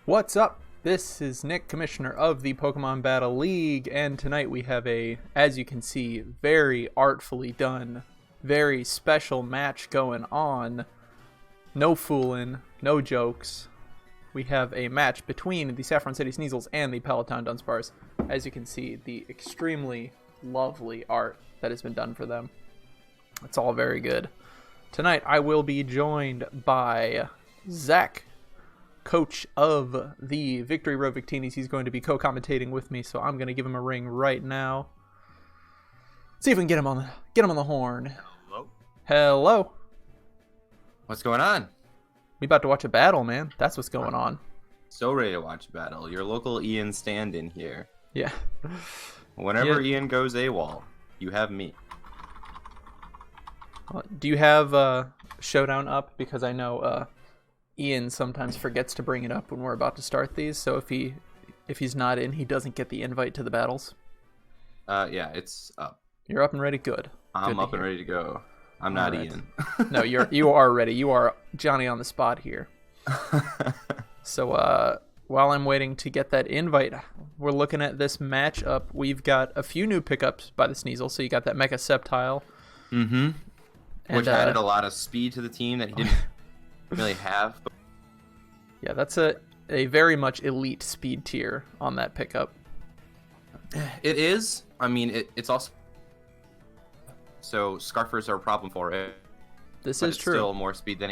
What's up? This is Nick, Commissioner of the Pokemon Battle League, and tonight we have a, as you can see, very artfully done, very special match going on. No fooling, no jokes. We have a match between the Saffron City Sneasels and the Pallet Town Dunsparce. As you can see, the extremely lovely art that has been done for them. It's all very good. Tonight I will be joined by Zach, coach of the Victory Road Victinis. He's going to be co-commentating with me, so I'm going to give him a ring right now. See if we can get him on the horn. Hello. Hello. What's going on? We about to watch a battle, man. That's what's going on. So ready to watch battle. Your local Ian stand-in here. Yeah. Whenever Ian goes AWOL, you have me. Do you have Showdown up? Because I know Ian sometimes forgets to bring it up when we're about to start these. So if he's not in, he doesn't get the invite to the battles. Yeah, it's up. You're up and ready. Good. I'm up and ready to go. I'm not right. Ian. No, you are ready. You are Johnny on the spot here. So while I'm waiting to get that invite, we're looking at this matchup. We've got a few new pickups by the Sneasel. So you got that Mecha Sceptile. Mm-hmm. And, which added a lot of speed to the team that he didn't really have. Yeah, that's a very much elite speed tier on that pickup. It is. I mean, it's also... So Scarfers are a problem for it. This but is it's true. Still more speed than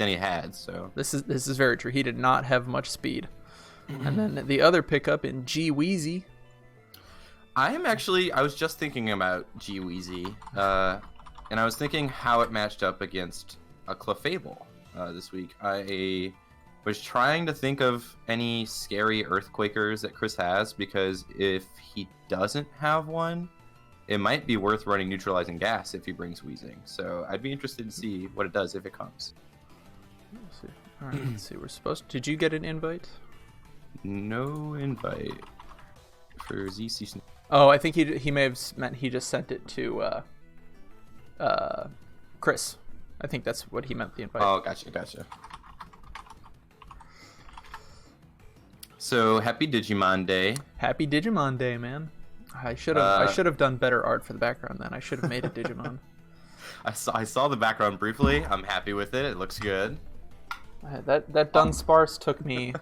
he had. So this is very true. He did not have much speed. And then the other pickup in G Weezy. I was just thinking about G Weezy, and I was thinking how it matched up against a Clefable this week. I was trying to think of any scary Earthquakers that Chris has, because if he doesn't have one, it might be worth running Neutralizing Gas if he brings Wheezing. So I'd be interested to see what it does if it comes. Let's see. All right, let's see. We're supposed. Did you get an invite? No invite for ZC. Oh, I think he may have meant he just sent it to Chris. I think that's what he meant, the invite. Oh, gotcha. So happy Digimon Day. Happy Digimon Day, man. I should have done better art for the background then. I should have made a Digimon. I saw the background briefly. I'm happy with it. It looks good. That Dunsparce took me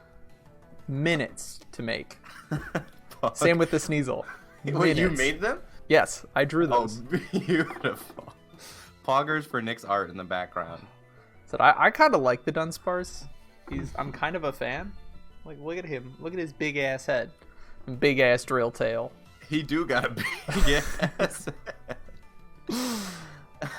minutes to make. Same with the Sneasel. Wait, you made them? Yes, I drew those. Oh, beautiful. Poggers for Nick's art in the background. So I kind of like the Dunsparce. I'm kind of a fan. Like, look at him. Look at his big ass head, big ass drill tail. He do got a big ass.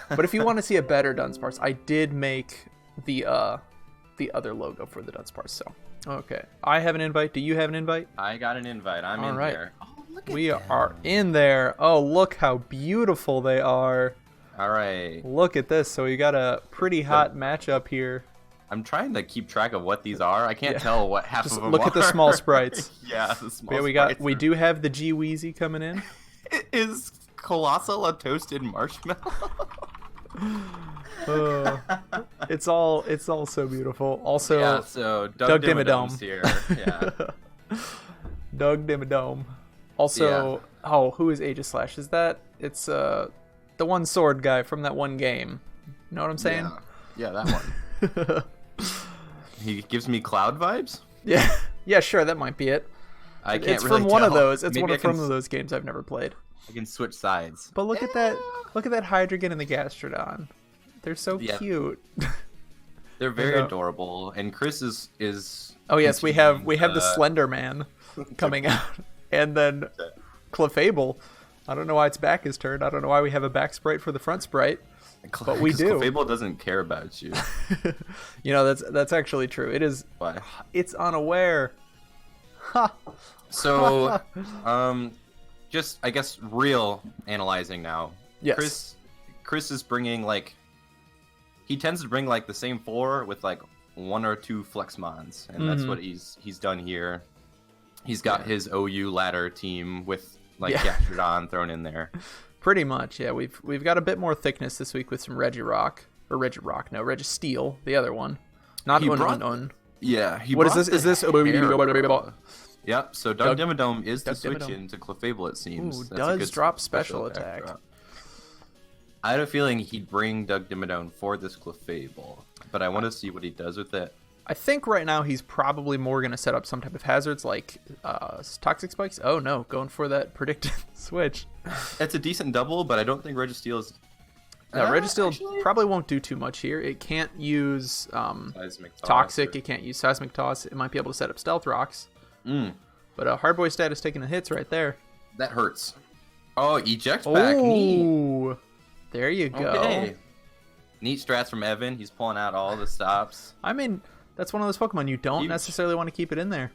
But if you want to see a better Dunsparce, I did make the other logo for the Dunsparce. So okay, I have an invite. Do you have an invite? I got an invite. I'm All in right. there. Oh, look at We them. are in there. Oh, look how beautiful they are. All right. Look at this. So we got a pretty hot matchup here. I'm trying to keep track of what these are. I can't tell what half Just of them look are. at the small sprites. Yeah, the small Yeah, sprites. we do have the G Weezy coming in. Is Colossal a toasted marshmallow? It's all so beautiful. Also, Yeah, so Doug Dimmadome's Dimmadome. here. Yeah. Doug Dimmadome. Also, who is Aegis Slash? Is that the one sword guy from that one game? You know what I'm saying? Yeah, that one. He gives me Cloud vibes. Yeah, sure, that might be it. It's from one of those. It's Maybe one of those games I've never played. I can switch sides. But look at that! Look at that Hydreigon and the Gastrodon. They're so cute. They're very adorable, and Chris is. Oh yes, we have the Slender Man coming out, and then Clefable. I don't know why its back is turned. I don't know why we have a back sprite for the front sprite, but we do. Clefable doesn't care about you. You know, that's actually true. It is. Why? It's unaware. Ha. So, just I guess real analyzing now. Yes. Chris is bringing he tends to bring the same four with one or two Flexmons, and that's what he's done here. He's got his OU ladder team with Gastrodon thrown in there. Pretty much, yeah. We've got a bit more thickness this week with some Registeel, the other one. Not Un. Yeah. He What is brought this? Is the this? hair. Yep. So Doug Dimmadome is the Doug switch Dimmadome. into Clefable. It seems. Ooh, That's a does good drop special attack. drop. I had a feeling he'd bring Doug Dimmadome for this Clefable, but I want to see what he does with it. I think right now he's probably more going to set up some type of hazards like Toxic Spikes. Oh no, going for that predicted switch. It's a decent double, but I don't think Registeel is... No, Registeel probably won't do too much here. It can't use Seismic Toss Toxic, or- it can't use Seismic Toss. It might be able to set up Stealth Rocks. Mm, But Hardboy status taking the hits right there. that hurts. Oh, eject back. Neat. Ooh, there you go. Okay. Neat strats from Evan. He's pulling out all the stops. I mean, that's one of those Pokemon you don't Huge. necessarily want to keep it in there.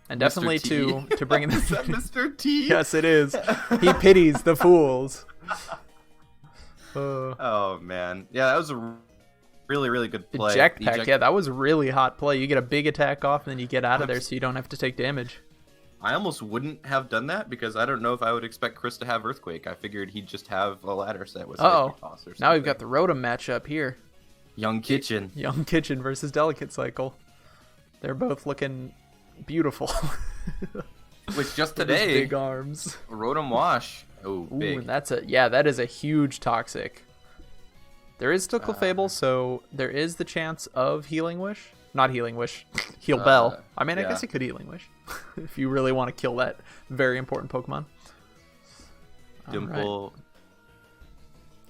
And Mr. definitely T. to bring in Is that Mr. T? Yes, it is. He pities the fools. Oh, man. Yeah, that was a really, really good play. Eject Pack, yeah, that was a really hot play. You get a big attack off, and then you get out of there so you don't have to take damage. I almost wouldn't have done that because I don't know if I would expect Chris to have Earthquake. I figured he'd just have a ladder set with Seismic Toss or something. Now we've got the Rotom matchup here. Young Kitchen. Young Kitchen versus Delicate Cycle. They're both looking beautiful. Which just With his today, big arms. Rotom Wash. Oh, Ooh, big. and that is a huge Toxic. There is still Clefable, so there is the chance of Healing Wish. Not Healing Wish. Heal Bell. I mean, I yeah. guess it could Healing Wish. If you really want to kill that very important Pokemon. Dimple. Right.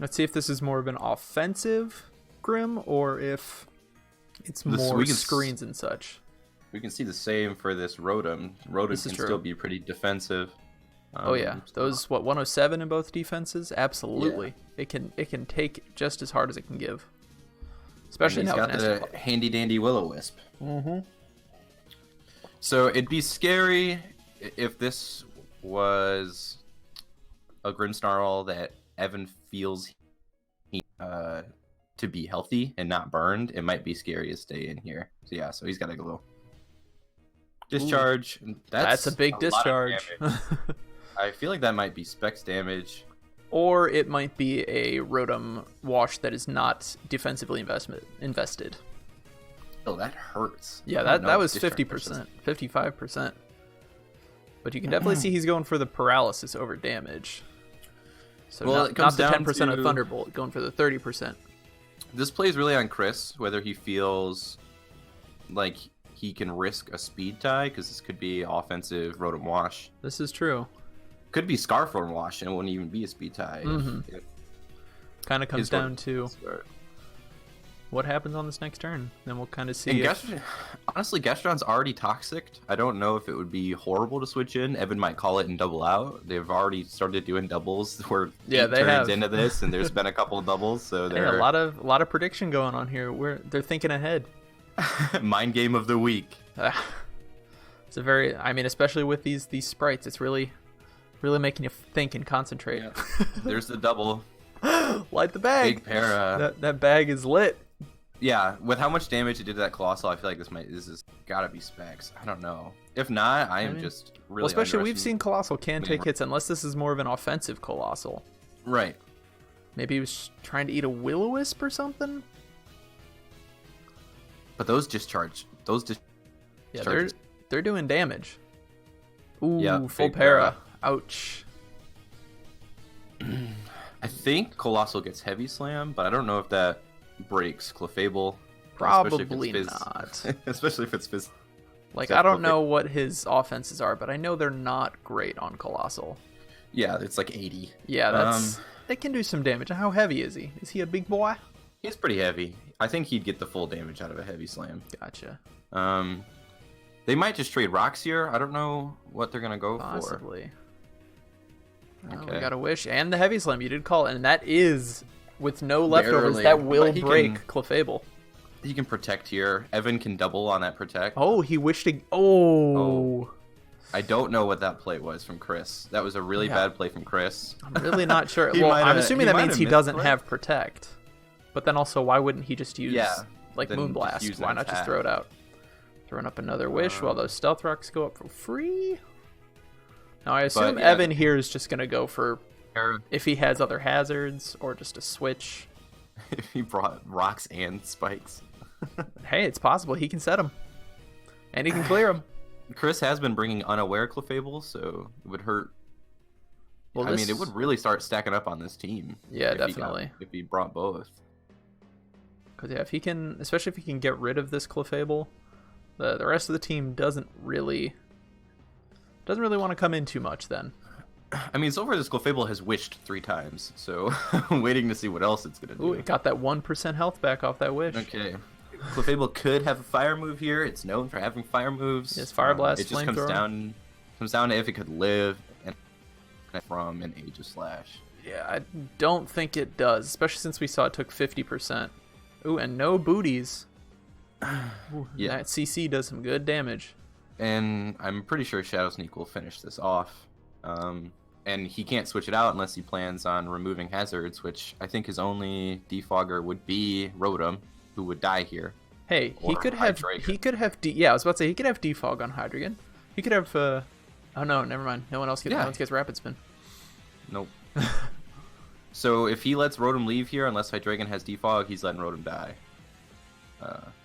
Let's see if this is more of an offensive Grim or if it's more screens and such. We can see the same for this Rotom. Rotom This is can true. still be pretty defensive. Oh yeah, those 107 in both defenses. Absolutely, it can take just as hard as it can give. Especially he's now got with the Nestle. handy dandy Will-O-Wisp. Mm-hmm. So it'd be scary if this was a Grimmsnarl that Evan feels to be healthy and not burned. It might be scary to stay in here. So yeah, so he's got a little discharge. That's a big lot of discharge. damage. I feel like that might be Specs damage. Or it might be a Rotom Wash that is not defensively invested. Oh, that hurts. Yeah, I don't know that if was discharge 50%, 55%. But you can definitely see he's going for the paralysis over damage. So Well, it not comes the down 10% of to- Thunderbolt, going for the 30%. This plays really on Chris, whether he feels like he can risk a speed tie, because this could be offensive Rotom Wash. This is true. Could be Scarf Rotom Wash, and it wouldn't even be a speed tie. if Kind of comes his one- down to what happens on this next turn. Then we'll kind of see. And honestly, Gastron's already toxic. I don't know if it would be horrible to switch in. Evan might call it and double out. They've already started doing doubles. We're Yeah, 8 they turns have. into this, and there's been a couple of doubles. So Hey, they're a lot of prediction going on here. They're thinking ahead. mind game of the week. It's a very, I mean, especially with these sprites, it's really making you think and concentrate. Yeah. There's the double. Light the bag. Big para. That bag is lit. Yeah, with how much damage it did to that Colossal, I feel like this has gotta be Specs. I don't know. If not, I am just really. Well, especially we've underestimating- seen Colossal can take hits unless this is more of an offensive Colossal. Right. Maybe he was trying to eat a Will-O-Wisp or something. But those discharge. Yeah, Charges. they're doing damage. Ooh, Yeah, full big para. para. Ouch. I think Colossal gets Heavy Slam, but I don't know if that breaks Clefable. Probably not. Especially if it's Fizz. Like, Except I don't for- know what his offenses are, but I know they're not great on Colossal. Yeah, it's like 80. Yeah, they can do some damage. How heavy is he? Is he a big boy? He's pretty heavy. I think he'd get the full damage out of a Heavy Slam. Gotcha. They might just trade rocks here. I don't know what they're gonna go for. Possibly. We Okay. got a wish and the heavy slam. You did call it, and that is with no leftovers. Barely, That will but he break can- Clefable. He can protect here. Evan can double on that protect. Oh, he wished to. Oh. I don't know what that play was from Chris. That was a really Yeah. bad play from Chris. I'm really not sure. He Well, might I'm have- assuming he that might means have he missed doesn't play. have protect. But then also, why wouldn't he just use like then just Moonblast? use Why that not just attack. throw it out? Throwing up another wish while those stealth rocks go up for free. Now I assume yeah. Evan here is just gonna go for if he has other hazards or just a switch. He brought rocks and spikes. Hey, it's possible he can set them. And he can clear them. Chris has been bringing unaware Clefable, so it would hurt. Well, I mean, it would really start stacking up on this team. Yeah, definitely. If he brought both. Because yeah, if he can, especially if he can get rid of this Clefable, the rest of the team doesn't really want to come in too much then. I mean, so far this Clefable has wished 3 times, so I'm waiting to see what else it's going to do. Ooh, it got that 1% health back off that wish. Okay. Clefable could have a fire move here. It's known for having fire moves. Yes, Fire Blast, it just Flamethrower. comes down to if it could live and from an Age of Slash. Yeah, I don't think it does, especially since we saw it took 50%. Ooh, and no booties. Ooh, Yeah. That CC does some good damage. And I'm pretty sure Shadow Sneak will finish this off. And he can't switch it out unless he plans on removing hazards, which I think his only defogger would be Rotom, who would die here. Hey, he could have yeah, I was about to say he could have defog on Hydreigon. He could have oh no, never mind. No one else gets Rapid Spin. Nope. So if he lets Rotom leave here, unless Hydreigon has defog, he's letting Rotom die.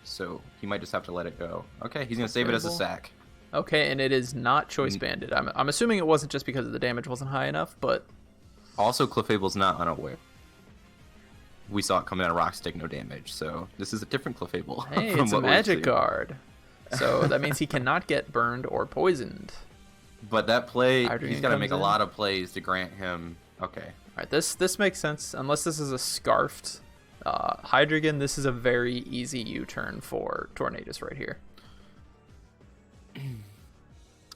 So he might just have to let it go. Okay, he's gonna save it as a sack. Okay, and it is not choice banded. I'm assuming it wasn't just because the damage wasn't high enough, but also Clefable's not unaware. We saw it coming out of Rock Stick, no damage. So this is a different Clefable. Hey, it's a magic guard. So that means he cannot get burned or poisoned. But that play, Hydreigon he's got to comes make a in. lot of plays to grant him. Okay. All right, this makes sense. Unless this is a Scarfed Hydreigon, this is a very easy U-turn for Tornadus right here.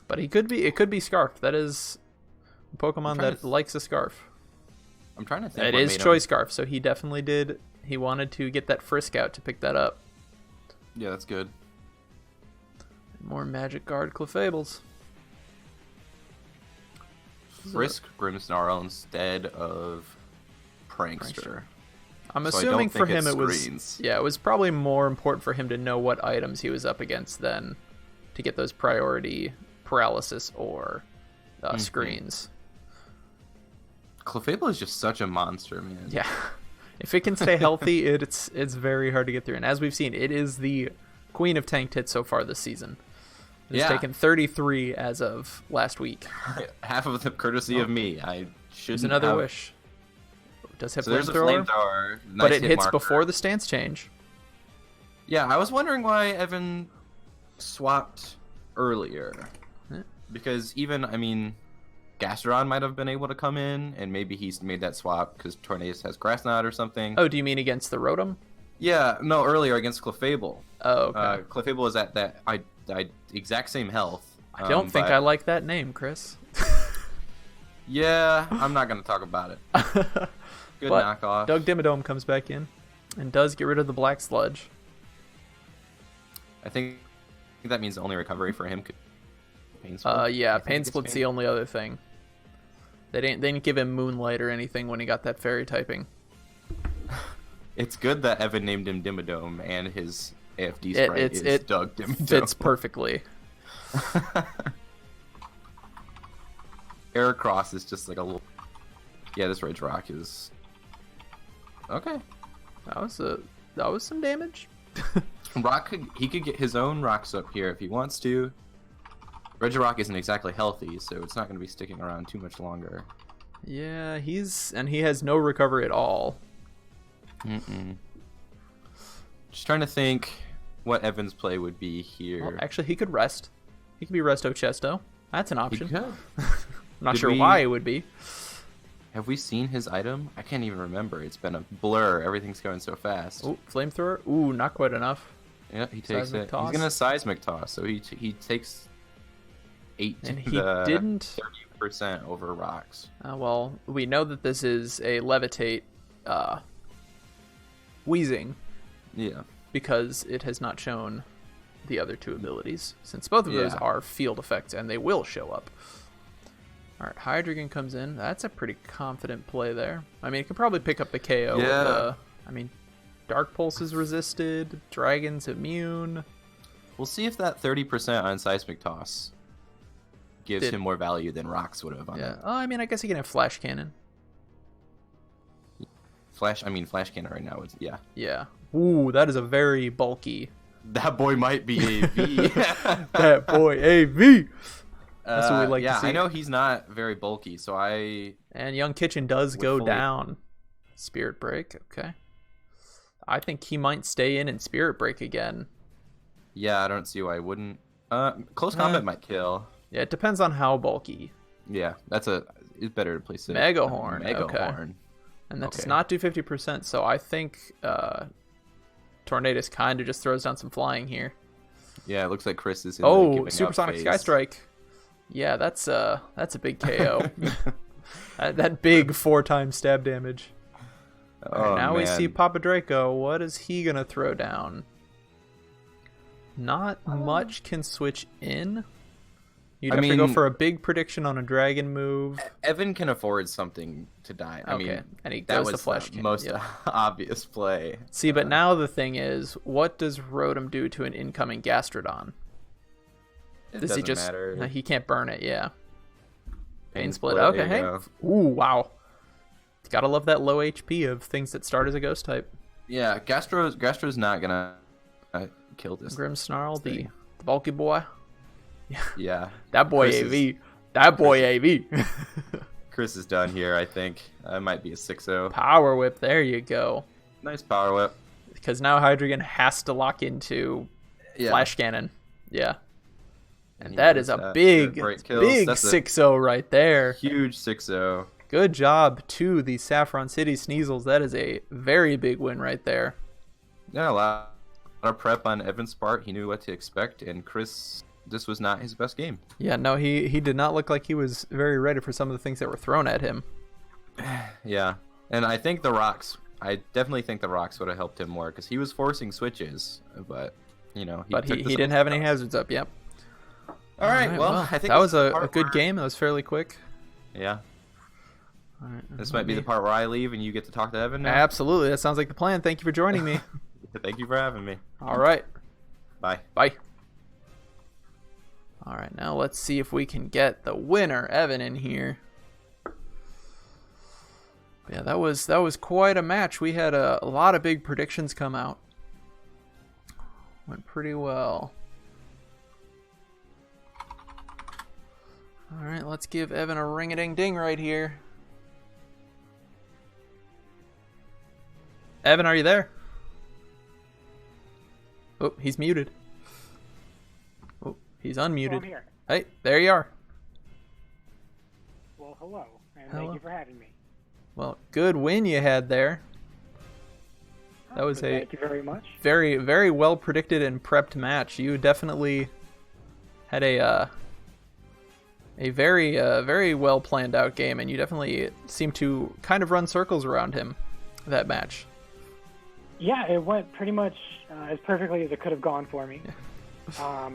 But it could be Scarf. That is a Pokemon that likes a Scarf. I'm trying to think. It what is made Choice Scarf, so he definitely did. He wanted to get that Frisk out to pick that up. Yeah, that's good. More Magic Guard Clefables. Frisk Grimmsnarl instead of Prankster. I'm So I assuming don't for think him it it was screens. it was probably more important for him to know what items he was up against than to get those priority paralysis or screens. Clefable is just such a monster, man. Yeah. If it can stay healthy, it's very hard to get through. And as we've seen, it is the queen of tank hits so far this season. It's taken 33 as of last week. Half of the courtesy of me. I should. There's another wish. Does have There's a flamethrower, flamethrower, but nice it hit hits marker. before the stance change. Yeah, I was wondering why Evan swapped earlier. Yeah. Because even, I mean, Gastrodon might have been able to come in, and maybe he's made that swap because Tornadus has Grass Knot or something. Oh, do you mean against the Rotom? Yeah, no, earlier against Clefable. Oh, okay. Clefable is at that exact same health. I don't think I like that name, Chris. Yeah, I'm not going to talk about it. Good But knockoff. Doug Dimmadome comes back in and does get rid of the Black Sludge. I think that means the only recovery for him could Pain Split. Yeah, I think Pain it's Split's the only other thing. They didn't give him Moonlight or anything when he got that fairy typing. It's good that Evan named him Dimmadome and his AFD sprite is Doug Dimmadome. Fits perfectly. Aircross is just like a little... Yeah, this Ridge Rock is... Okay. That was some damage. He could get his own rocks up here if he wants to. Regirock isn't exactly healthy, so it's not going to be sticking around too much longer. Yeah, he has no recovery at all. Just trying to think what Evan's play would be here. Well, actually, he could rest. He could be Resto Chesto. That's an option. He could. I'm not Did sure we- why it would be. Have we seen his item? I can't even remember. It's been a blur. Everything's going so fast. Oh, Flamethrower. Ooh, not quite enough. Yeah, he takes Seismic it. Toss. He's gonna seismic toss, so he takes 8 And he to didn't. 30% over rocks. Well, we know that this is a Levitate Wheezing Yeah. because it has not shown the other two abilities, since both of those Yeah. are field effects and they will show up. Alright, Hydreigon comes in. That's a pretty confident play there. I mean, it can probably pick up the KO with I mean, Dark Pulse is resisted, Dragon's immune. We'll see if that 30% on seismic toss gives Did- him more value than rocks would have on Yeah. that. Oh, I mean, I guess he can have Flash Cannon. Flash cannon right now is, yeah. Yeah. Ooh, that is a very bulky That boy might be AV. That boy AV. That's what we like to see. I know he's not very bulky, so And Young Kitchen does go fully... down. Spirit Break, okay. I think he might stay in Spirit Break again. Yeah, I don't see why I wouldn't. Close Combat might kill. Yeah, it depends on how bulky. Yeah, it's better to play safe. Mega Horn, okay. Horn. And that does not do 50%, so I think Tornadus kind of just throws down some flying here. Yeah, it looks like Chris is in the Supersonic Sky Strike. Yeah, that's a big KO. that big 4-time stab damage. Right, now we see Papa Draco. What is he going to throw down? Not much can switch in. You'd have to go for a big prediction on a dragon move. Evan can afford something to die. I mean, and he goes to Flesh King. Most obvious play. See, but now the thing is, what does Rotom do to an incoming Gastrodon? Does he just matter. He can't burn it? Yeah. Pain split. Okay. Hey. Ooh, wow. Gotta love that low HP of things that start as a ghost type. Yeah, Gastro's not gonna kill this. Grimmsnarl, the bulky boy. Yeah. That boy AV. That boy AV. Chris is done here, I think. It might be a 6-0. Power Whip. There you go. Nice Power Whip. Because now Hydreigon has to lock into Flash Cannon. Yeah. And that is a big 6-0 right there. Huge 6-0. Good job to the Saffron City Sneasels. That is a very big win right there. Yeah, a lot of prep on Evan's part. He knew what to expect, and Chris, this was not his best game. Yeah, no, he did not look like he was very ready for some of the things that were thrown at him. Yeah, and I definitely think the rocks would have helped him more, because he was forcing switches, but, he didn't have any hazards up, yep. All right, well, I think that was a good game. That was fairly quick. Yeah. All right, this might be the part where I leave and you get to talk to Evan now. Absolutely. That sounds like the plan. Thank you for joining me. Thank you for having me. All right. Bye. Bye. All right, now let's see if we can get the winner, Evan, in here. Yeah, that was quite a match. We had a lot of big predictions come out. Went pretty well. All right, let's give Evan a ring-a-ding-ding right here. Evan, are you there? Oh, he's muted. Oh, he's unmuted. Well, I'm here. Hey, there you are. Well, hello, and thank you for having me. Well, good win you had there. That was thank you very much. Very, very well predicted and prepped match. You definitely had a very, very well planned out game, and you definitely seemed to kind of run circles around him that match. Yeah, it went pretty much as perfectly as it could have gone for me. Yeah.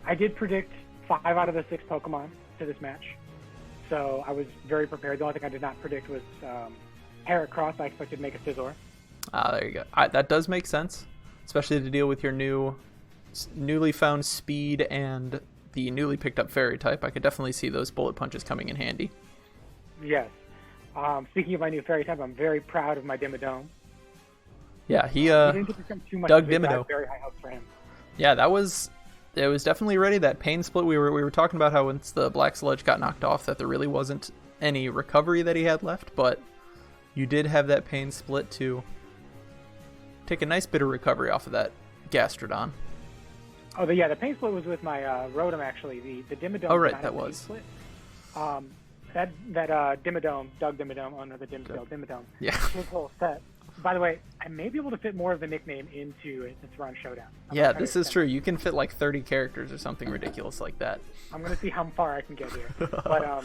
I did predict 5 out of the 6 Pokemon to this match, so I was very prepared. The only thing I did not predict was Heracross. I expected to make a Scizor. There you go. That does make sense, especially to deal with your newly found speed and the newly picked up Fairy type. I could definitely see those bullet punches coming in handy. Yes. Speaking of my new Fairy type, I'm very proud of my Dimmadome. Yeah, he didn't get to become too much Doug Dimmadome. Very high hopes for him. Yeah, it was definitely ready. That pain split, we were talking about how once the Black Sludge got knocked off, that there really wasn't any recovery that he had left, but you did have that pain split to take a nice bit of recovery off of that Gastrodon. Oh, the pain split was with my Rotom, actually. The Dimmadome. Oh, right, that was. Split. That Dimmadome, Doug Dimmadome, owner of the Dimmadome. Yeah. His whole set. By the way, I may be able to fit more of the nickname into it since we're on Showdown. Yeah, this is true. You can fit like 30 characters or something ridiculous like that. I'm going to see how far I can get here. But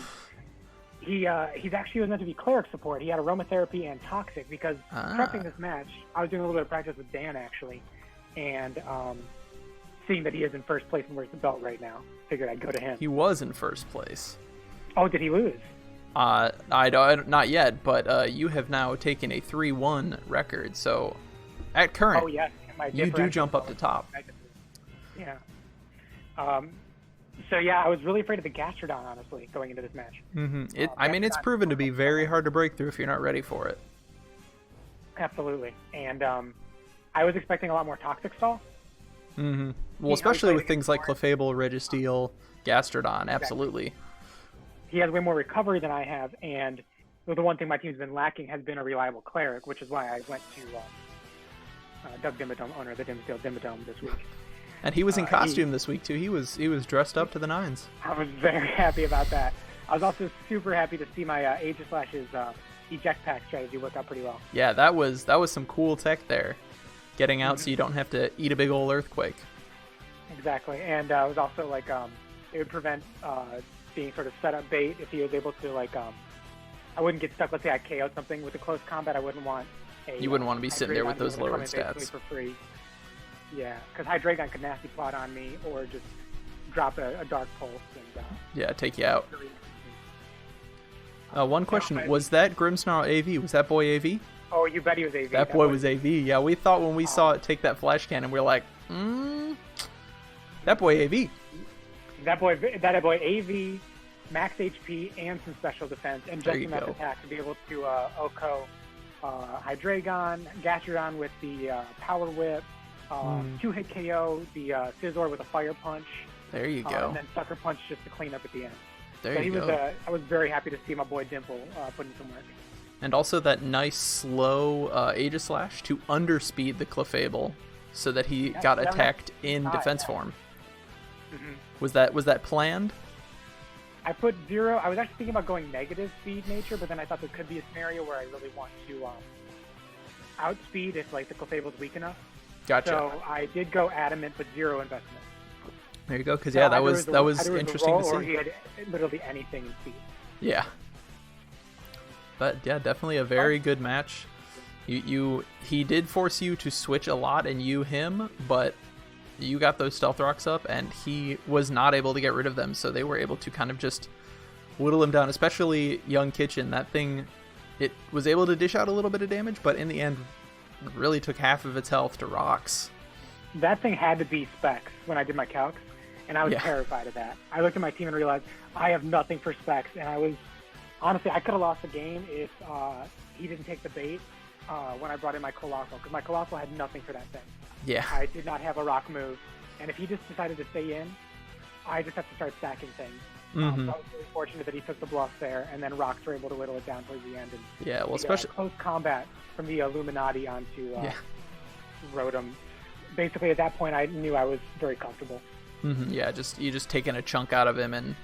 he's actually was meant to be cleric support. He had aromatherapy and toxic because prepping this match, I was doing a little bit of practice with Dan actually, and seeing that he is in first place and wears the belt right now, figured I'd go to him. He was in first place. Oh, did he lose? I don't, not yet, but you have now taken a 3-1 record, so at current, you do jump up to top. Yeah. So yeah, I was really afraid of the Gastrodon, honestly, going into this match. Mm-hmm. It's proven to be very hard to break through if you're not ready for it. Absolutely, and I was expecting a lot more Toxic Stall, Mm-hmm. Well, especially with things like Clefable, Registeel, Gastrodon, absolutely. He has way more recovery than I have, and the one thing my team's been lacking has been a reliable cleric, which is why I went to Doug Dimmadome, owner of the Dimsdale Dimmadome, this week. And he was in costume this week too. He was dressed up to the nines. I was very happy about that. I was also super happy to see my Aegislash's eject pack strategy work out pretty well. Yeah, that was some cool tech there. Getting out so you don't have to eat a big old earthquake. Exactly, and it was also like it would prevent being sort of set up bait if he was able to I wouldn't get stuck. Let's say I KO'd something with a close combat. I wouldn't want you wouldn't want to be sitting there with those lowered stats for free. Yeah, because Hydreigon could nasty plot on me or just drop a Dark Pulse and yeah, take you out. One question, was that Grimmsnarl AV? Was that boy AV? Oh, you bet he was AV. That boy was AV. Yeah, we thought when we saw it take that flash cannon, we were like, that boy AV. That boy AV, max HP, and some special defense, and just enough attack to be able to OHKO Hydreigon, Gastrodon with the Power Whip, 2-hit KO, the Scizor with a Fire Punch. There you go. And then Sucker Punch just to clean up at the end. There you go. I was very happy to see my boy Dimple put in some work. And also that nice slow Aegislash to underspeed the Clefable so that he got attacked in defense form. Mm-hmm. Was that planned? I put 0. I was actually thinking about going negative speed nature, but then I thought there could be a scenario where I really want to outspeed if the Clefable's weak enough. Gotcha. So I did go adamant, but 0 investment. There you go, because that was interesting to see. Or he had literally anything in speed. Yeah. But yeah, definitely a very good match. He did force you to switch a lot and you him, but you got those Stealth Rocks up and he was not able to get rid of them, so they were able to kind of just whittle him down, especially Young Kitchen. That thing, it was able to dish out a little bit of damage, but in the end really took half of its health to rocks. That thing had to be specs when I did my calcs, and I was terrified of that. I looked at my team and realized I have nothing for specs, and I was honestly, I could have lost the game if he didn't take the bait when I brought in my Colossal, because my Colossal had nothing for that thing. Yeah. I did not have a rock move, and if he just decided to stay in, I just have to start stacking things. Mm-hmm. So I was really fortunate that he took the bluff there, and then rocks were able to whittle it down towards the end. And yeah, well, especially close combat from the Illuminati onto Rotom. Basically, at that point, I knew I was very comfortable. Mm-hmm. Yeah, you just taking a chunk out of him, and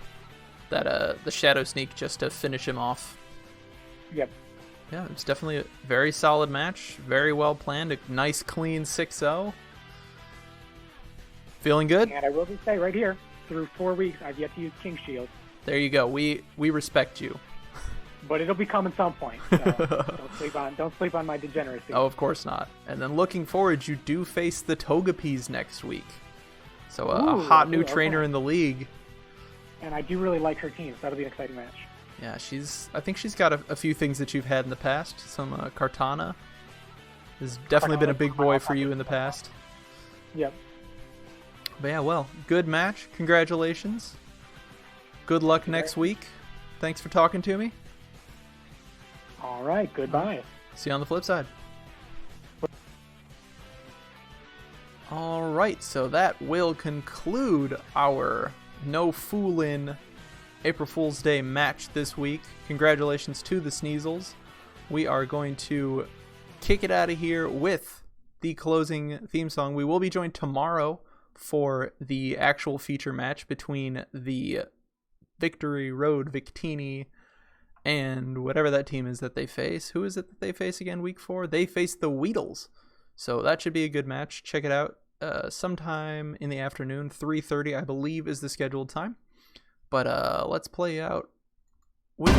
that the Shadow Sneak just to finish him off. Yep. Yeah, it's definitely a very solid match, very well planned, a nice clean 6-0. Feeling good? And I will just say right here, through 4 weeks, I've yet to use King Shield. There you go. We respect you. But it'll be coming some point. So don't sleep on my degeneracy. Oh, of course not. And then looking forward, you do face the Togepi's next week. So a hot new trainer in the league. And I do really like her team, so that'll be an exciting match. Yeah, I think she's got a few things that you've had in the past. Some Kartana has definitely been a big boy for you in the past. Yep. But yeah, well, good match. Congratulations. Good luck next week. Thanks for talking to me. All right, goodbye. See you on the flip side. All right, so that will conclude our No Foolin' April Fool's Day match this week. Congratulations to the Sneasels. We are going to kick it out of here with the closing theme song. We will be joined tomorrow for the actual feature match between the Victory Road Victini and whatever that team is that they face. Who is it that they face again week 4? They face the Weedles. So that should be a good match. Check it out sometime in the afternoon. 3:30, I believe, is the scheduled time. But let's play out with